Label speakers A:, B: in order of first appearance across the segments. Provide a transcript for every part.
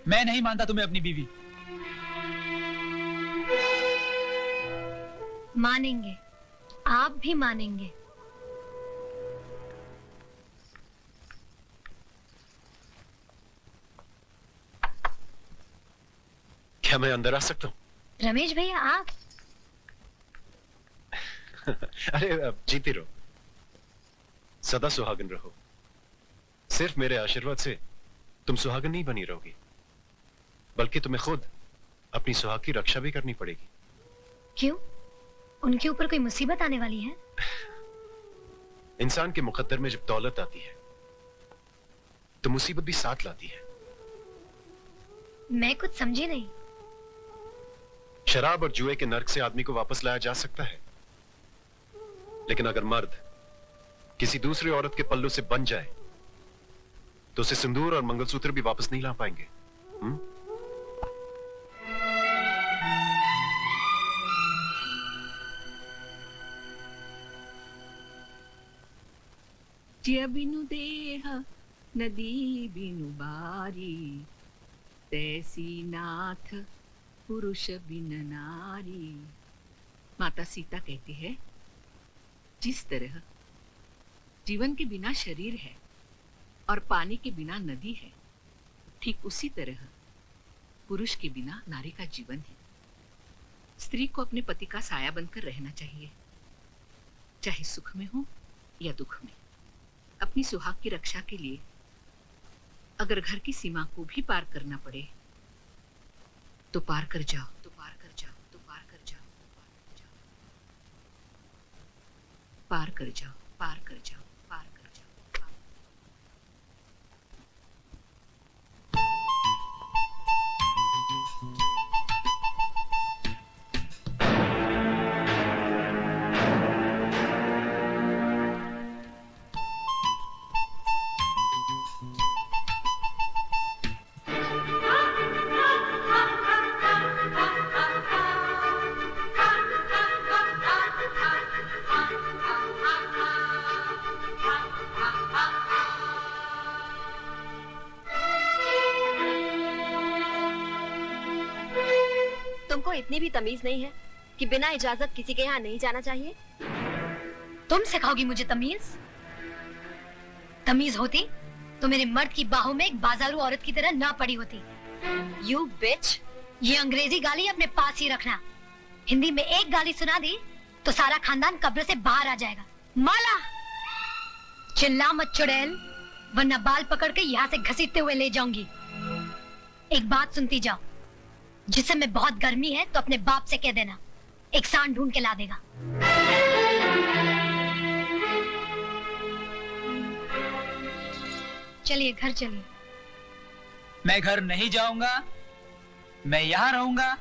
A: मैं नहीं मानता तुम्हें अपनी बीवी।
B: मानेंगे, आप भी मानेंगे।
C: क्या मैं अंदर आ सकता हूँ?
B: रमेश भैया आप?
C: अरे जीती रहो, सदा सुहागन रहो। सिर्फ मेरे आशीर्वाद से तुम सुहागन नहीं बनी रहोगी, बल्कि तुम्हें खुद अपनी सुहाग की रक्षा भी करनी पड़ेगी।
B: क्यों? उनके ऊपर कोई मुसीबत आने वाली है?
C: इंसान के मुकद्दर में जब दौलत आती है तो मुसीबत भी साथ लाती है।
B: मैं कुछ समझी नहीं।
C: शराब और जुए के नर्क से आदमी को वापस लाया जा सकता है, लेकिन अगर मर्द किसी दूसरी औरत के पल्लू से बन जाए तो उसे सिंदूर और मंगलसूत्र भी वापस नहीं ला पाएंगे।
D: जिया बिनु देह नदी बिनु बारी, तैसी नाथ पुरुष बिन नारी। माता सीता कहती है, जिस तरह जीवन के बिना शरीर है और पानी के बिना नदी है, ठीक उसी तरह पुरुष के बिना नारी का जीवन है। स्त्री को अपने पति का साया बनकर रहना चाहिए, चाहे सुख में हो या दुख में। अपनी सुहाग की रक्षा के लिए अगर घर की सीमा को भी पार करना पड़े तो पार कर जाओ, तो पार कर जाओ, तो पार कर जाओ, पार कर जाओ, पार कर जाओ, पार कर जाओ, पार।
E: तुमको इतनी भी तमीज नहीं है कि बिना इजाजत किसी के यहाँ नहीं जाना चाहिए?
B: तुम सिखाओगी मुझे तमीज? तमीज होती तो मेरे मर्द की बाहों में एक बाजारू औरत की तरह ना पड़ी होती।
E: You bitch!
B: ये अंग्रेजी गाली अपने पास ही रखना। हिंदी में एक गाली सुना दी तो सारा खानदान कब्र से बाहर आ जाएगा। माला, चिल्ला मत चुड़ैल, वरना बाल पकड़ के यहाँ से घसीटते हुए ले जाऊंगी। एक बात सुनती जाओ, जिस समय बहुत गर्मी है तो अपने बाप से कह देना, एक सांड ढूंढ के ला देगा। चलिए घर चलिए।
A: मैं घर नहीं जाऊंगा, मैं यहाँ रहूंगा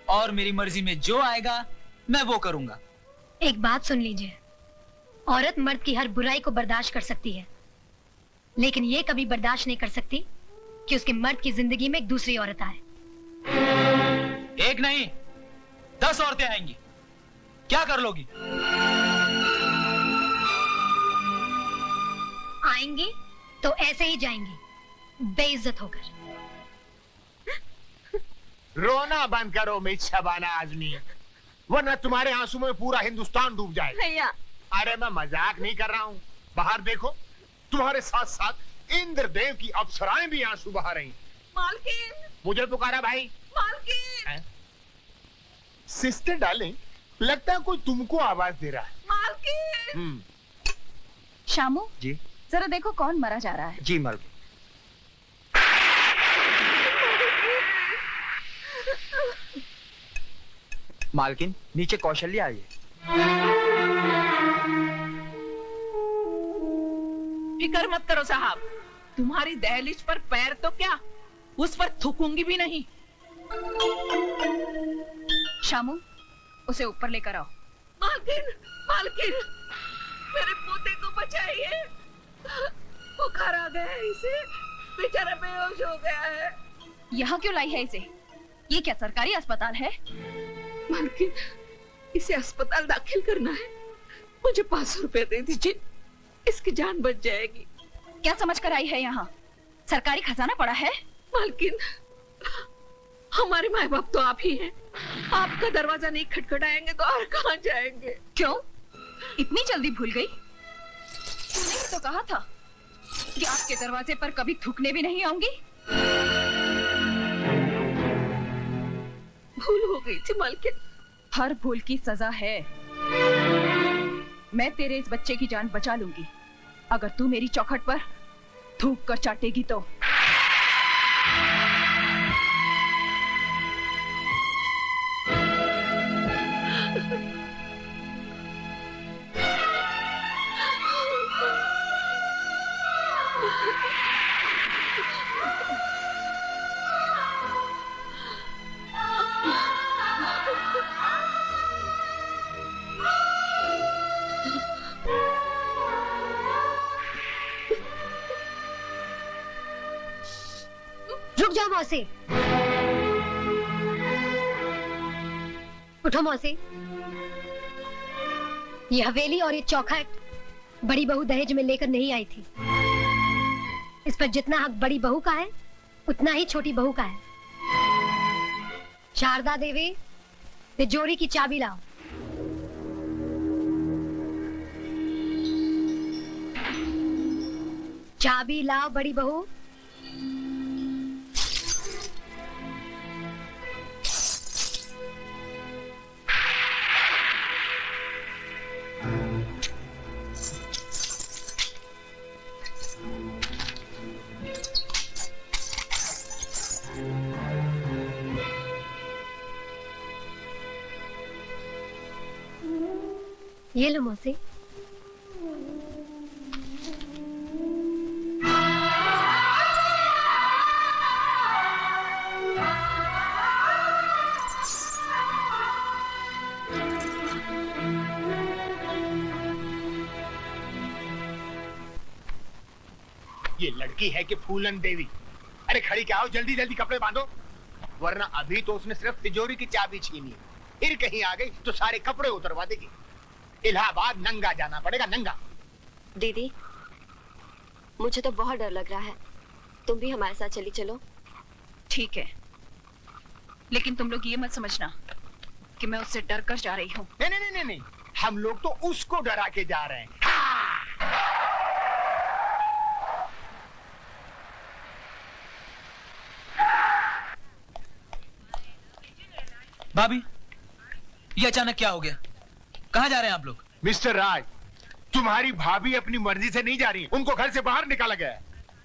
A: और मेरी मर्जी में जो आएगा मैं वो करूंगा।
B: एक बात सुन लीजिए, औरत मर्द की हर बुराई को बर्दाश्त कर सकती है, लेकिन ये कभी बर्दाश्त नहीं कर सकती कि उसके मर्द की जिंदगी में एक दूसरी औरत आए।
A: एक नहीं 10 औरतें आएंगी, क्या कर लोगी?
B: आएंगी तो ऐसे ही जाएंगी, बेइज्जत होकर।
F: रोना बंद करो मिच्छबाना आदमी, वरना तुम्हारे आंसू में पूरा हिंदुस्तान डूब जाएगा।
E: भैया,
F: अरे मैं मजाक नहीं कर रहा हूँ। बाहर देखो, तुम्हारे साथ साथ इंद्रदेव की अप्सराएं भी आंसू बहा रही।
D: मालकिन!
F: मुझे पुकारा भाई।
D: मालकिन!
F: सिस्टर डार्लिंग, लगता है कोई तुमको आवाज दे रहा है।
D: मालकिन!
G: शामू
H: जी
G: जरा देखो कौन मरा जा रहा है।
H: जी मालकिन। मालकिन नीचे कौशल्या आई है।
D: फिक्र मत करो साहब, तुम्हारी दहलीज पर पैर तो क्या, उस पर थूकूंगी भी नहीं।
G: शामू उसे ऊपर लेकर आओ।
D: मालकिन! मालकिन! मेरे पोते को बचाइए, बुखार आ गया है इसे, बेचारा बेहोश हो गया है।
G: यहाँ क्यों लाई है इसे? ये क्या सरकारी अस्पताल है?
D: मालकिन, इसे अस्पताल दाखिल करना है, मुझे 500 रुपए दे दीजिए, इसकी जान बच जाएगी।
G: क्या समझ कर आई है यहाँ? सरकारी खजाना पड़ा है?
D: मालकिन, हमारे माँ बाप तो आप ही हैं। आपका दरवाजा नहीं खटखटाएंगे तो और कहाँ जाएंगे?
G: क्यों इतनी जल्दी भूल गई? तूने ही तो कहा था कि आपके दरवाजे पर कभी थूकने भी नहीं आऊंगी।
D: भूल हो गई थी मालकिन।
G: हर भूल की सजा है। मैं तेरे इस बच्चे की जान बचा लूंगी अगर तू मेरी चौखट पर थूक कर चाटेगी तो।
B: रुक जाओ मौसी। उठो मौसी। ये हवेली और ये चौखट बड़ी बहू दहेज में लेकर नहीं आई थी। इस पर जितना हक बड़ी बहू का है उतना ही छोटी बहू का है। शारदा देवी, तिजोरी की चाबी लाओ। चाबी लाओ बड़ी बहू। ये लो मौसी।
F: ये लड़की है कि फूलन देवी? अरे खड़ी क्या हो, जल्दी जल्दी कपड़े बांधो, वरना अभी तो उसने सिर्फ तिजोरी की चाबी छीनी है, फिर कहीं आ गई तो सारे कपड़े उतरवा देगी। इलाहाबाद नंगा जाना पड़ेगा, नंगा।
E: दीदी, मुझे तो बहुत डर लग रहा है, तुम भी हमारे साथ चली चलो।
G: ठीक है, लेकिन तुम लोग ये मत समझना कि मैं उससे डर कर जा रही हूँ।
F: नहीं नहीं नहीं नहीं, हम लोग तो उसको डरा के जा रहे हैं।
A: भाभी, ये अचानक क्या हो गया? कहाँ जा रहे हैं आप लोग?
F: मिस्टर राज, तुम्हारी भाभी अपनी मर्जी से नहीं जा रही, उनको घर से बाहर निकाला गया है।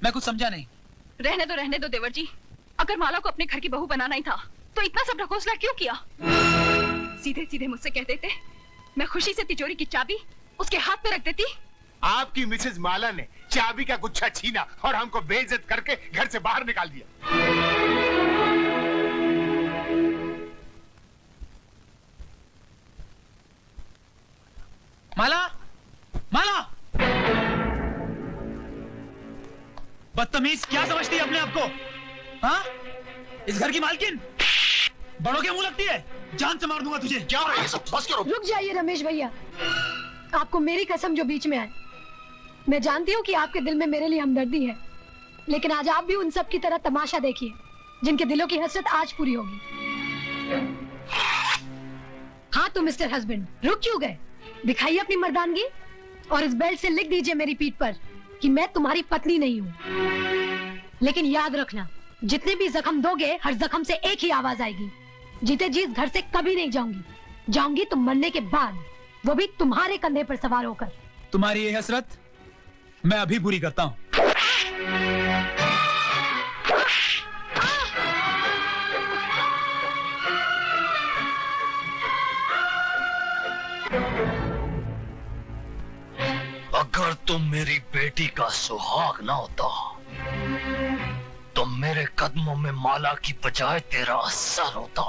A: मैं कुछ समझा नहीं।
G: रहने दो देवर जी। अगर माला को अपने घर की बहू बनाना ही था तो इतना सब ढकोसला क्यों किया? सीधे सीधे मुझसे कह देते, मैं खुशी से तिजोरी की चाबी उसके हाथ पे रख देती।
F: आपकी मिसेज माला ने चाबी का गुच्छा छीना और हमको बेइज्जत करके घर से बाहर निकाल दिया।
A: माला, माला! बदतमीज, क्या समझती है अपने आप को? हाँ? इस घर की मालकिन? बड़ों के मुंह लगती है? जान से मार दूंगा तुझे।
F: क्या हो रहा है सब? बस करो।
B: रुक जाइए रमेश भैया, आपको मेरी कसम जो बीच में आए। मैं जानती हूँ कि आपके दिल में मेरे लिए हमदर्दी है, लेकिन आज आप भी उन सब की तरह तमाशा देखिए जिनके दिलों की हसरत आज पूरी होगी। हाँ तो मिस्टर हस्बैंड, रुक क्यों गए? दिखाइए अपनी मर्दानगी और इस बेल्ट से लिख दीजिए मेरी पीठ पर कि मैं तुम्हारी पत्नी नहीं हूँ। लेकिन याद रखना, जितने भी जख्म दोगे हर जख्म से एक ही आवाज आएगी, जीते जी इस घर से कभी नहीं जाऊंगी। जाऊंगी तो मरने के बाद, वो भी तुम्हारे कंधे पर सवार होकर।
A: तुम्हारी ये हसरत मैं अभी पूरी करता हूँ।
I: अगर तुम मेरी बेटी का सुहाग ना होता तो मेरे कदमों में माला की बजाय तेरा असर होता।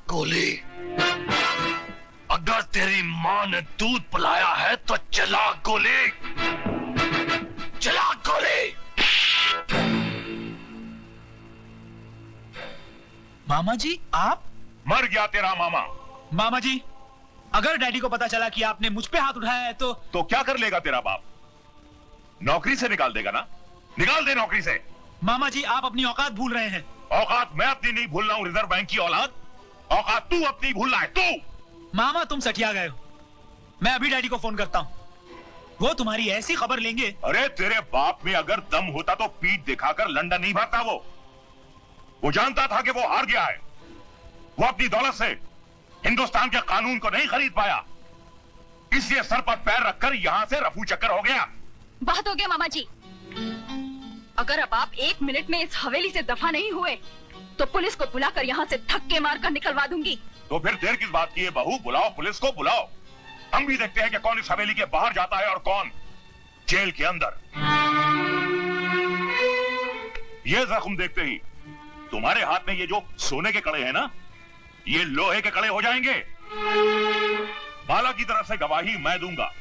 I: गोली। अगर तेरी माँ ने दूध पिलाया है तो चला गोली, चला गोली।
A: मामा जी आप?
J: मर गया तेरा मामा।
A: मामा जी अगर डैडी को पता चला कि आपने मुझ पे हाथ उठाया है तो
J: क्या कर लेगा तेरा बाप? नौकरी से निकाल देगा ना? निकाल दे नौकरी से।
A: मामा जी आप अपनी औकात भूल रहे हैं।
J: औकात मैं अपनी नहीं भूल रहा हूं, रिजर्व बैंक की औलाद। औकात तू अपनी भूल रहा है, तू।
A: मामा तुम सठिया गए हो। मैं अभी डैडी को फोन करता हूं, वो तुम्हारी ऐसी खबर लेंगे।
J: अरे तेरे बाप में अगर दम होता तो पीठ दिखाकर लंदन नहीं भागता। वो जानता था कि वो हार गया है। वो अपनी दौलत से हिंदुस्तान के कानून को नहीं खरीद पाया, इसलिए सर पर पैर रखकर यहां से रफू चक्कर हो गया।
G: बहुत हो गया मामा जी। अगर अब आप 1 मिनट में इस हवेली से दफा नहीं हुए तो पुलिस को बुलाकर यहाँ से धक्के मारकर निकलवा दूंगी।
J: तो फिर देर किस बात की है बहू? बुलाओ पुलिस को, बुलाओ। हम भी देखते हैं कि कौन इस हवेली के बाहर जाता है और कौन जेल के अंदर। ये जख्म देखते ही तुम्हारे हाथ में ये जो सोने के कड़े हैं ना, ये लोहे के कड़े हो जाएंगे। माला की तरफ से गवाही मैं दूंगा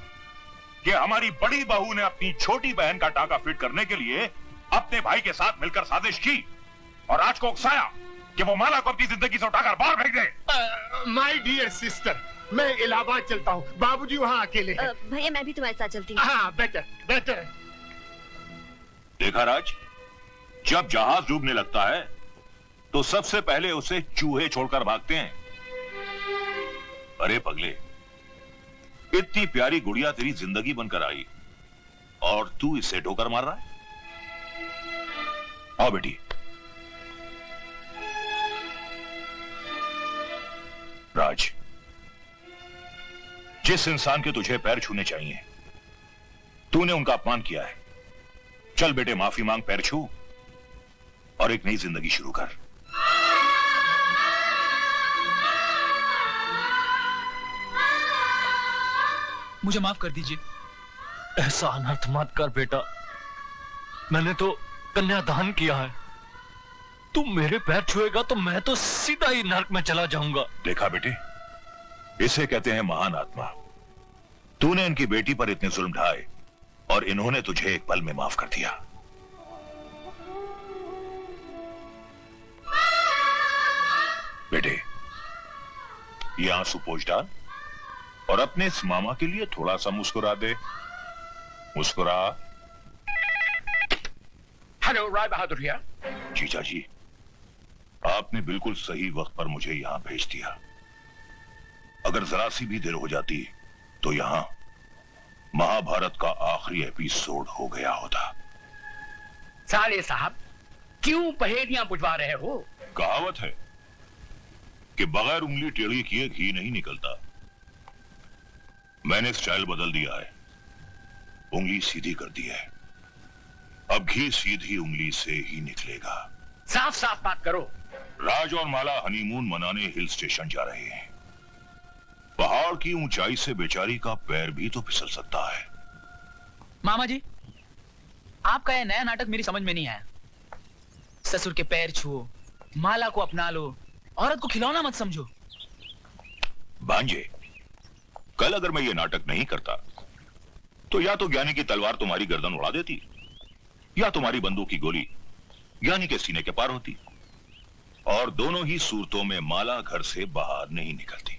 J: कि हमारी बड़ी बहू ने अपनी छोटी बहन का टाका फिट करने के लिए अपने भाई के साथ मिलकर साजिश की और आज को उकसाया कि वो माला को अपनी जिंदगी से उठाकर बाहर फेंक दे।
F: माय डियर सिस्टर, मैं इलाहाबाद चलता हूँ, बाबूजी वहाँ अकेले हैं।
E: भैया मैं भी तुम्हारे साथ चलती हूँ।
F: हाँ बेटर बेटर।
J: देखा राज, जब जहाज डूबने लगता है तो सबसे पहले उसे चूहे छोड़कर भागते हैं। अरे पगले, इतनी प्यारी गुड़िया तेरी जिंदगी बनकर आई और तू इसे ठोकर मार रहा है। आओ बेटी। राज, जिस इंसान के तुझे पैर छूने चाहिए तूने उनका अपमान किया है। चल बेटे माफी मांग, पैर छू और एक नई जिंदगी शुरू कर।
A: मुझे माफ कर दीजिए।
I: ऐसा अनर्थ मत कर बेटा, मैंने तो कन्यादान किया है। तू मेरे पैर छुएगा तो मैं तो सीधा ही नरक में चला जाऊंगा।
J: देखा बेटे, इसे कहते हैं महान आत्मा। तूने इनकी बेटी पर इतने जुल्म ढाए और इन्होंने तुझे एक पल में माफ कर दिया। बेटे, ये आंसू पोंछ डाल और अपने इस मामा के लिए थोड़ा सा मुस्कुरा दे। मुस्कुरा।
F: Hello, Rai Bahadur here.
J: जीजा जी, आपने बिल्कुल सही वक्त पर मुझे यहां भेज दिया। अगर जरा सी भी देर हो जाती तो यहां महाभारत का आखिरी एपिसोड हो गया होता।
F: साले साहब, क्यों पहेलियां बुझवा रहे हो?
J: कहावत है कि बगैर उंगली टेढ़ी किए घी नहीं निकलता। मैंने स्टाइल बदल दिया है, उंगली सीधी कर दी है। अब घी सीधी उंगली से ही निकलेगा।
F: साफ साफ बात करो।
J: राज और माला हनीमून मनाने हिल स्टेशन जा रहे हैं। पहाड़ की ऊंचाई से बेचारी का पैर भी तो फिसल सकता है।
A: मामा जी, आपका यह नया नाटक मेरी समझ में नहीं आया। ससुर के पैर छुओ, माला को अपना लो, औरत को खिलौना मत समझो।
J: भांजे, कल अगर मैं ये नाटक नहीं करता तो या तो ज्ञानी की तलवार तुम्हारी गर्दन उड़ा देती या तुम्हारी बंदूक की गोली ज्ञानी के सीने के पार होती। और दोनों ही सूरतों में माला घर से बाहर नहीं निकलती।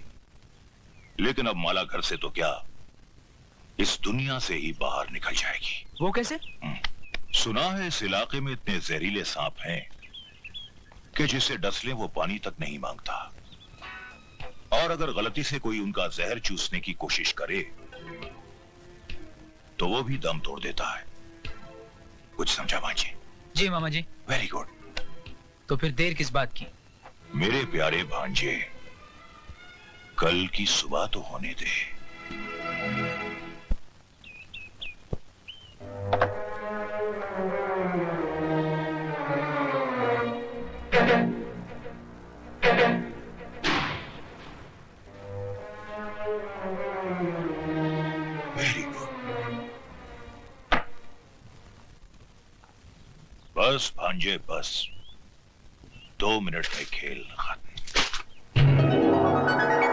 J: लेकिन अब माला घर से तो क्या, इस दुनिया से ही बाहर निकल जाएगी।
A: वो कैसे?
J: सुना है इस इलाके में इतने जहरीले सांप हैं कि जिसे डस ले वो पानी तक नहीं मांगता। और अगर गलती से कोई उनका जहर चूसने की कोशिश करे तो वो भी दम तोड़ देता है। कुछ समझा भांजे?
A: जी मामा जी।
J: Very good.
A: तो फिर देर किस बात की?
J: मेरे प्यारे भांजे, कल की सुबह तो होने दे। Very good. बस भांजे बस, 2 मिनट में खेल खत्म।
C: है।